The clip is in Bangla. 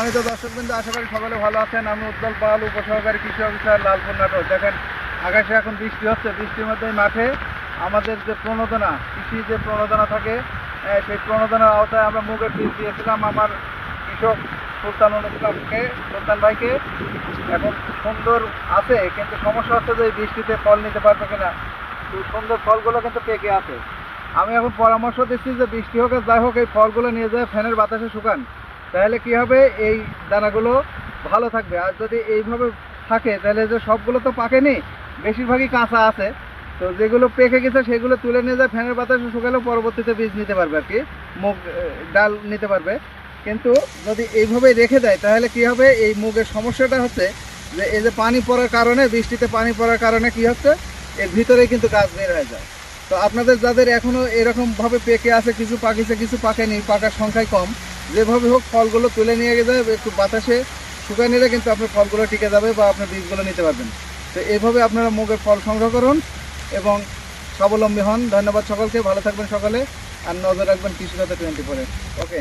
আমি তো দর্শকবৃন্দ আশা করি সকলে ভালো আছেন। আমি উজ্জ্বল পাল, উপসহকারী কৃষি অফিসার, লালপুর নাটোর। দেখেন আকাশে এখন বৃষ্টি হচ্ছে, বৃষ্টির মধ্যে মাঠে আমাদের যে প্রণোদনা, কৃষি যে প্রণোদনা থাকে, সেই প্রণোদনার আওতায় আমরা মুগের বীজ দিয়েছিলাম আমার কৃষক সুলতান ভাইকে। এখন সুন্দর আছে, কিন্তু সমস্যা হচ্ছে যে এই বৃষ্টিতে ফল নিতে পারবে কিনা। সুন্দর ফলগুলো কিন্তু পেকে আছে। আমি এখন পরামর্শ দিচ্ছি যে বৃষ্টি হোক আর যাই হোক, এই ফলগুলো নিয়ে যায় ফ্যানের বাতাসে শুকান, তাহলে কি হবে, এই দানাগুলো ভালো থাকবে। আর যদি এইভাবে থাকে তাহলে যে সবগুলো তো পাকেনি, বেশিরভাগই কাঁচা আছে, তো যেগুলো পেকে গেছে সেগুলো তুলে নিয়ে যায় ফ্যানের বাতাসে শুকালেও পরবর্তীতে বীজ নিতে পারবে আর কি, মুগ ডাল নিতে পারবে। কিন্তু যদি এইভাবে রেখে দেয় তাহলে কি হবে, এই মুগের সমস্যাটা হচ্ছে যে এই যে পানি পড়ার কারণে, বৃষ্টিতে পানি পড়ার কারণে কি হচ্ছে, এর ভিতরে কিন্তু গাছ বের হয়ে যায়। তো আপনাদের যাদের এখনও এরকমভাবে পেকে আছে, কিছু পাকিছে কিছু পাকেনি, পাকার সংখ্যায় কম, যেভাবে হোক ফলগুলো তুলে নিয়ে যাবে, একটু বাতাসে শুকায় নিলে কিন্তু আপনার ফলগুলো টিকে যাবে বা আপনার বীজগুলো নিতে পারবেন। তো এইভাবে আপনারা মুগের ফল সংগ্রহ করুন এবং স্বাবলম্বী হন। ধন্যবাদ সকলকে, ভালো থাকবেন সকলে, আর নজর রাখবেন কৃষিকতা 24-এ। ওকে।